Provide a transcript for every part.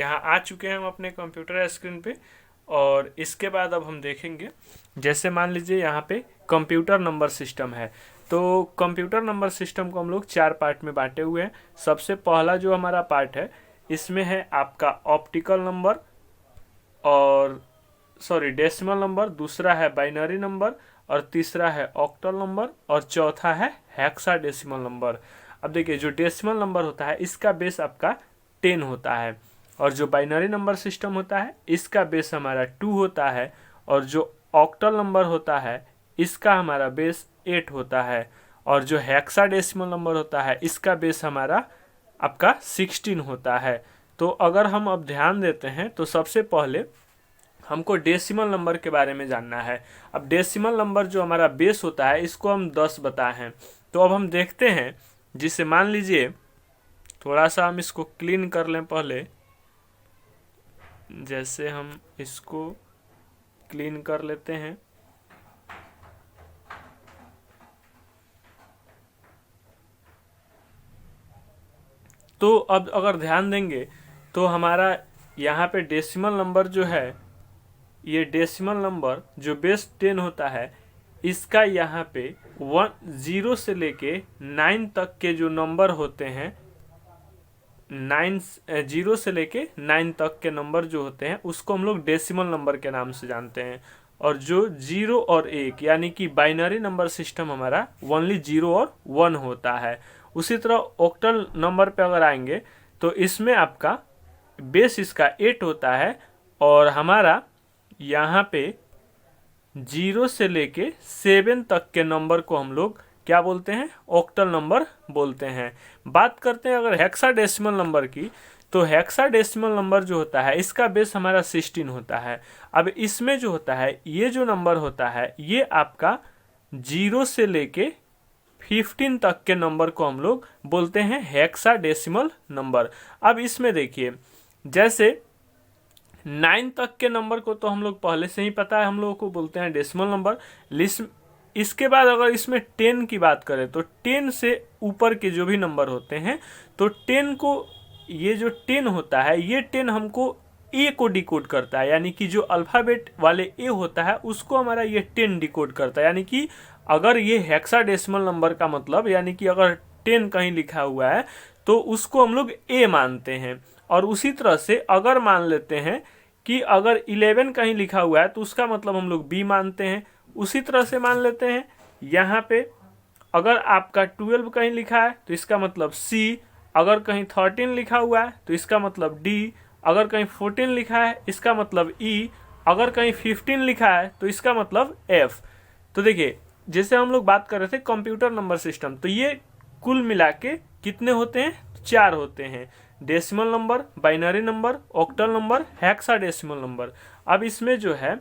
यहाँ आ चुके हैं हम अपने कंप्यूटर स्क्रीन पे। और इसके बाद अब हम देखेंगे, जैसे मान लीजिए यहाँ पे कंप्यूटर नंबर सिस्टम है। तो कंप्यूटर नंबर सिस्टम को हम लोग 4 पार्ट में बांटे हुए हैं। सबसे पहला जो हमारा पार्ट है, इसमें है आपका ऑप्टिकल नंबर और डेसिमल नंबर, दूसरा है बाइनरी नंबर, और तीसरा है ऑक्टल नंबर, और चौथा है हेक्साडेसिमल नंबर। अब देखिए, जो डेसिमल नंबर होता है इसका बेस आपका 10 होता है, और जो बाइनरी नंबर सिस्टम होता है इसका बेस हमारा 2 होता है, और जो ऑक्टल नंबर होता है इसका हमारा बेस 8 होता है, और जो हेक्साडेसिमल नंबर होता है इसका बेस हमारा आपका 16 होता है। तो अगर हम अब ध्यान देते हैं तो सबसे पहले हमको डेसिमल नंबर के बारे में जानना है। अब डेसिमल नंबर जो हमारा बेस होता है इसको हम 10 बताए हैं। तो अब हम देखते हैं, जिसे मान लीजिए थोड़ा सा हम इसको क्लीन कर लें पहले। जैसे हम इसको क्लीन कर लेते हैं, तो अब अगर ध्यान देंगे तो हमारा यहाँ पे डेसिमल नंबर जो है, ये डेसिमल नंबर जो बेस 10 होता है इसका यहाँ पे 0 से लेके 9 तक के जो नंबर होते हैं, 0 से लेके 9 तक के नंबर जो होते हैं उसको हम लोग डेसिमल नंबर के नाम से जानते हैं। और जो 0 और 1 यानी कि बाइनरी नंबर सिस्टम हमारा ओनली 0 और 1 होता है। उसी तरह ऑक्टल नंबर पे अगर आएंगे तो इसमें आपका बेस इसका 8 होता है, और हमारा यहाँ पे 0 से लेके 7 तक के नंबर को हम लोग क्या बोलते हैं, ऑक्टल नंबर बोलते हैं। बात करते हैं अगर हेक्साडेसिमल नंबर की, तो हेक्साडेसिमल नंबर जो होता है इसका बेस हमारा 16 होता है। अब इसमें जो होता है, ये जो नंबर होता है ये आपका 0 से लेके 15 तक के नंबर को हम लोग बोलते हैं हेक्साडेसिमल नंबर। अब इसमें देखिए, जैसे 9 तक के नंबर को तो हम लोग पहले से ही पता है, हम लोगों को बोलते हैं डेसिमल नंबर। इसके बाद अगर इसमें 10 की बात करें तो 10 से ऊपर के जो भी नंबर होते हैं, तो 10 को, ये जो 10 होता है ये 10 हमको ए को डिकोड करता है, यानी कि जो अल्फ़ाबेट वाले ए होता है उसको हमारा ये 10 डिकोड करता है। यानी कि अगर ये हेक्साडेसिमल नंबर का मतलब, यानी कि अगर 10 कहीं लिखा हुआ है तो उसको हम लोग ए मानते हैं। और उसी तरह से अगर मान लेते हैं कि अगर 11 कहीं लिखा हुआ है तो उसका मतलब हम लोग बी मानते हैं। उसी तरह से मान लेते हैं यहाँ पे अगर आपका 12 कहीं लिखा है तो इसका मतलब सी, अगर कहीं 13 लिखा हुआ है तो इसका मतलब डी, अगर कहीं 14 लिखा है इसका मतलब ई, अगर कहीं 15 लिखा है तो इसका मतलब एफ। तो देखिए, जैसे हम लोग बात कर रहे थे कंप्यूटर नंबर सिस्टम, तो ये कुल मिला के कितने होते हैं, 4 होते हैं। Decimal number, binary number, octal number, hexadecimal number. अब इसमें जो है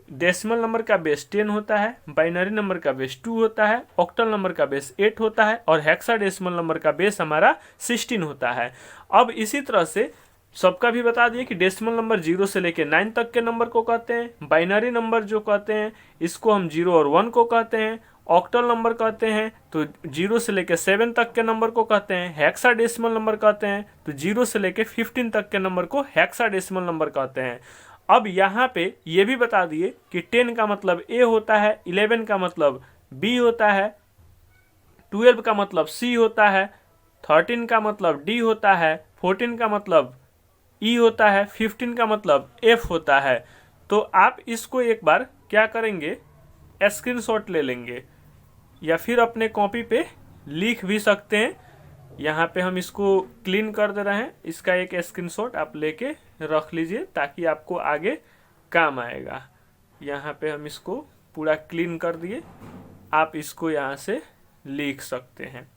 डेसिमल नंबर का बेस 10 होता है, बाइनरी नंबर का बेस 2 होता है, ऑक्टल नंबर का बेस 8 होता है, और हेक्साडेसिमल नंबर का बेस हमारा 16 होता है। अब इसी तरह से सबका भी बता दिए कि डेसिमल नंबर 0 से लेके 9 तक के नंबर को कहते हैं, बाइनरी नंबर जो कहते हैं इसको हम 0 और 1 को कहते हैं, ऑक्टल नंबर कहते हैं तो 0 से लेके 7 तक के नंबर को कहते हैं, हेक्साडेसिमल नंबर कहते हैं तो 0 से लेके 15 तक के नंबर को हेक्साडेसिमल नंबर कहते हैं। अब यहाँ पे ये भी बता दिए कि 10 का मतलब ए होता है, 11 का मतलब बी होता है, 12 का मतलब सी होता है, 13 का मतलब डी होता है, 14 का मतलब ई होता है, 15 का मतलब एफ होता है। तो आप इसको एक बार क्या करेंगे, स्क्रीनशॉट ले लेंगे या फिर अपने कॉपी पे लिख भी सकते हैं। यहाँ पे हम इसको क्लीन कर दे रहे हैं, इसका एक स्क्रीनशॉट आप लेके रख लीजिए ताकि आपको आगे काम आएगा। यहाँ पे हम इसको पूरा क्लीन कर दिए, आप इसको यहाँ से लिख सकते हैं,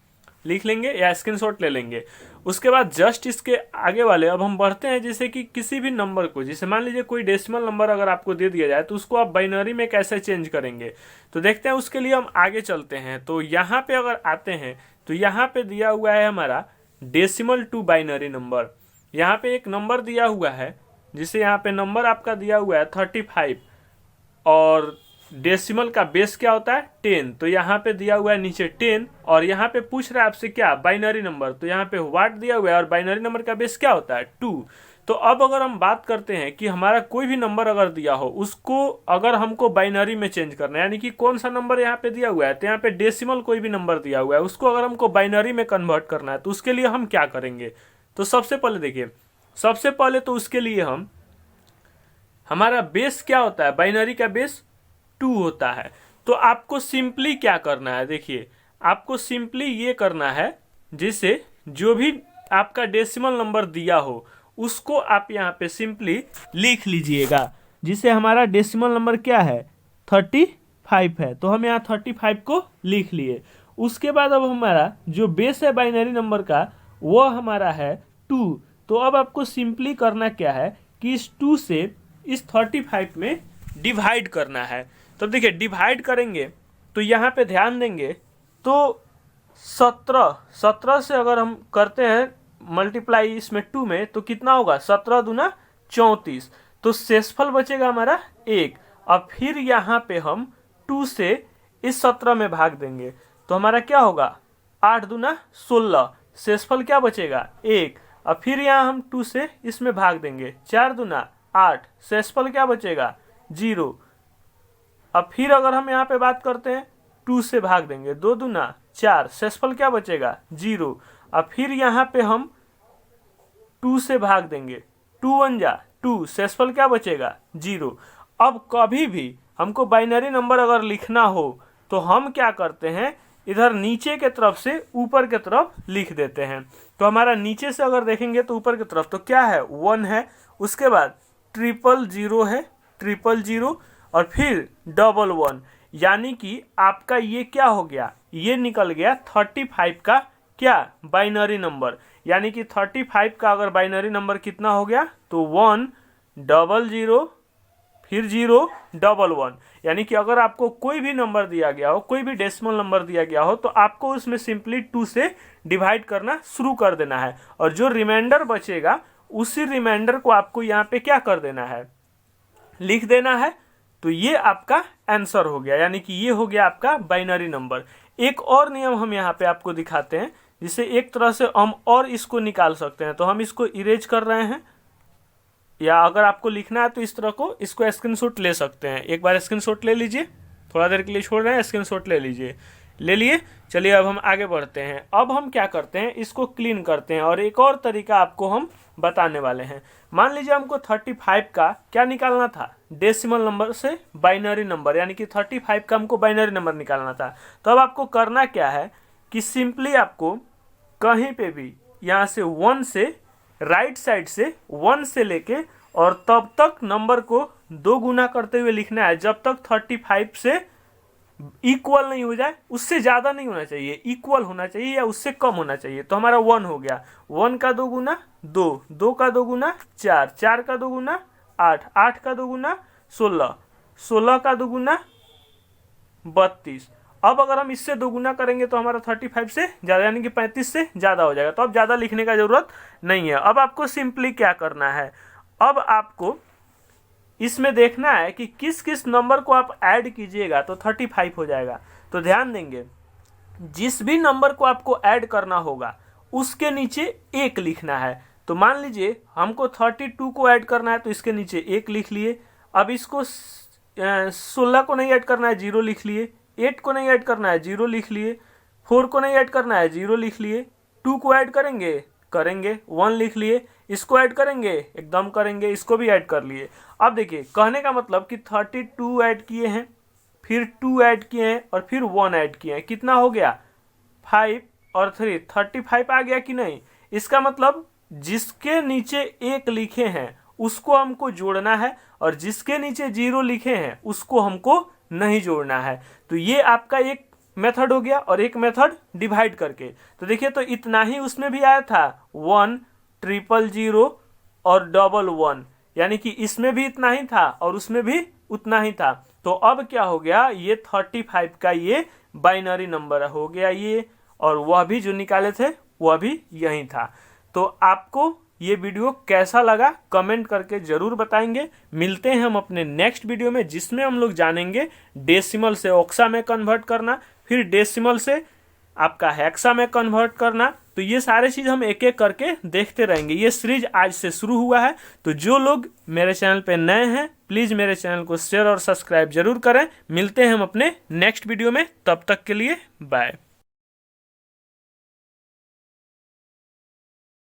लिख लेंगे या स्क्रीनशॉट ले लेंगे। उसके बाद जस्ट इसके आगे वाले अब हम बढ़ते हैं, जैसे कि किसी भी नंबर को, जैसे मान लीजिए कोई डेसिमल नंबर अगर आपको दे दिया जाए तो उसको आप बाइनरी में कैसे चेंज करेंगे, तो देखते हैं। उसके लिए हम आगे चलते हैं। तो यहाँ पे अगर आते हैं तो यहाँ पे दिया हुआ है हमारा डेसिमल टू बाइनरी नंबर। यहाँ पे एक नंबर दिया हुआ है, जिसे यहाँ पे नंबर आपका दिया हुआ है 35, और डेसिमल का बेस क्या होता है 10। तो यहाँ पे दिया हुआ है नीचे 10, और यहाँ पे पूछ रहा है आपसे क्या, बाइनरी नंबर, तो यहाँ पे व्हाट दिया हुआ है, और बाइनरी नंबर का बेस क्या होता है 2। तो अब अगर हम बात करते हैं कि हमारा कोई भी नंबर अगर दिया हो, उसको अगर हमको बाइनरी में चेंज करना है, यानी कि कौन सा नंबर यहाँ पे दिया हुआ है, तो यहाँ पे डेसिमल कोई भी नंबर दिया हुआ है, उसको अगर हमको बाइनरी में कन्वर्ट करना है तो उसके लिए हम क्या करेंगे। तो सबसे पहले देखिए, सबसे पहले तो उसके लिए हमारा बेस क्या होता है, बाइनरी का बेस 2 होता है। तो आपको सिंपली क्या करना है, देखिए आपको सिंपली ये करना है, जिससे जो भी आपका डेसिमल नंबर दिया हो उसको आप यहाँ पे सिंपली लिख लीजिएगा। जिसे हमारा डेसिमल नंबर क्या है, 35 है, तो हम यहाँ 35 को लिख लिए। उसके बाद अब हमारा जो बेस है बाइनरी नंबर का वो हमारा है 2। तो अब आपको सिंपली करना क्या है कि इस 2 से इस 35 में डिवाइड करना है। तो देखिए डिवाइड करेंगे तो यहाँ पे ध्यान देंगे तो 17 से अगर हम करते हैं मल्टीप्लाई इसमें 2 में तो कितना होगा, 17 दूना 34। तो शेषफल बचेगा हमारा 1। अब फिर यहाँ पे हम 2 से इस 17 में भाग देंगे तो हमारा क्या होगा, 8 दूना 16। शेषफल क्या बचेगा, 1। अब फिर यहाँ हम 2 से इसमें भाग देंगे, 4 दूना 8। शेषफल क्या बचेगा, 0। अब फिर अगर हम यहाँ पे बात करते हैं 2 से भाग देंगे, 2 दूना 4। शेषफल क्या बचेगा, 0। अब फिर यहाँ पे हम 2 से भाग देंगे, 2 1 जा 2। शेषफल क्या बचेगा, 0। अब कभी भी हमको बाइनरी नंबर अगर लिखना हो तो हम क्या करते हैं, इधर नीचे के तरफ से ऊपर के तरफ लिख देते हैं। तो हमारा नीचे से अगर देखेंगे तो ऊपर की तरफ तो क्या है, 1 है, उसके बाद 000 है, 000 और फिर 11, यानी कि आपका ये क्या हो गया, ये निकल गया 35 का क्या, बाइनरी नंबर। यानी कि 35 का अगर बाइनरी नंबर कितना हो गया, तो 1 00 फिर 0 11। यानी कि अगर आपको कोई भी नंबर दिया गया हो, कोई भी डेसिमल नंबर दिया गया हो, तो आपको उसमें सिंपली 2 से डिवाइड करना शुरू कर देना है, और जो रिमाइंडर बचेगा उसी रिमाइंडर को आपको यहाँ पे क्या कर देना है, लिख देना है। तो ये आपका आंसर हो गया, यानी कि ये हो गया आपका बाइनरी नंबर। एक और नियम हम यहाँ पे आपको दिखाते हैं, जिससे एक तरह से हम और इसको निकाल सकते हैं। तो हम इसको इरेज कर रहे हैं, या अगर आपको लिखना है तो इस तरह को इसको स्क्रीनशॉट ले सकते हैं। एक बार स्क्रीनशॉट ले लीजिए, थोड़ा देर के लिए छोड़ रहे हैं, स्क्रीनशॉट ले लीजिए, ले लिए। चलिए अब हम आगे बढ़ते हैं। अब हम क्या करते हैं, इसको क्लीन करते हैं, और एक और तरीका आपको हम बताने वाले हैं। मान लीजिए हमको 35 का क्या निकालना था, डेसिमल नंबर से बाइनरी नंबर, यानी कि 35 का हमको बाइनरी नंबर निकालना था। तो अब आपको करना क्या है कि सिंपली आपको कहीं पे भी यहाँ से 1 से राइट साइड से 1 से लेके और तब तक नंबर को 2 गुना करते हुए लिखना है, जब तक 35 से इक्वल नहीं हो जाए। उससे ज़्यादा नहीं होना चाहिए, इक्वल होना चाहिए या उससे कम होना चाहिए। तो हमारा 1 हो गया, 1 का 2 गुना 2, 2 का 2 गुना 4, 4 का 2 गुना 8, 8 का 2 गुना 16, 16 का 2 गुना 32। अब अगर हम इससे 2 गुना करेंगे तो हमारा 35 से ज़्यादा, यानी कि 35 से ज़्यादा हो जाएगा। तो अब ज़्यादा लिखने का ज़रूरत नहीं है। अब आपको सिंपली क्या करना है, अब आपको इसमें देखना है कि किस किस नंबर को आप ऐड कीजिएगा तो 35 हो जाएगा। तो ध्यान देंगे, जिस भी नंबर को आपको ऐड करना होगा उसके नीचे 1 लिखना है। तो मान लीजिए हमको 32 को ऐड करना है तो इसके नीचे 1 लिख लिए। अब इसको 16 को नहीं ऐड करना है, 0 लिख लिए। 8 को नहीं ऐड करना है, 0 लिख लिए। 4 को नहीं ऐड करना है, 0 लिख लिए। 2 को ऐड करेंगे 1 लिख लिए। इसको ऐड करेंगे, एकदम करेंगे, इसको भी ऐड कर लिए। अब देखिए कहने का मतलब कि 32 ऐड किए हैं, फिर 2 ऐड किए हैं और फिर 1 ऐड किए हैं। कितना हो गया, 5 और 3 35 आ गया कि नहीं। इसका मतलब जिसके नीचे 1 लिखे हैं उसको हमको जोड़ना है, और जिसके नीचे 0 लिखे हैं उसको हमको नहीं जोड़ना है। तो ये आपका एक मेथड हो गया, और एक मेथड डिवाइड करके। तो देखिए तो इतना ही उसमें भी आया था, 1 000 और 11, यानी कि इसमें भी इतना ही था और उसमें भी उतना ही था। तो अब क्या हो गया, ये 35 का ये बाइनरी नंबर हो गया ये, और वह भी जो निकाले थे वह भी यही था। तो आपको ये वीडियो कैसा लगा कमेंट करके जरूर बताएंगे। मिलते हैं हम अपने नेक्स्ट वीडियो में, जिसमें हम लोग जानेंगे डेसिमल से ऑक्सा में कन्वर्ट करना, फिर डेसिमल से आपका हेक्सा में कन्वर्ट करना। तो तो ये सारे चीज़ हम एक एक करके देखते रहेंगे। ये सीरीज आज से शुरू हुआ है, तो जो लोग मेरे चैनल पे नए हैं प्लीज़ मेरे चैनल को शेयर और सब्सक्राइब जरूर करें। मिलते हैं हम अपने नेक्स्ट वीडियो में, तब तक के लिए बाय।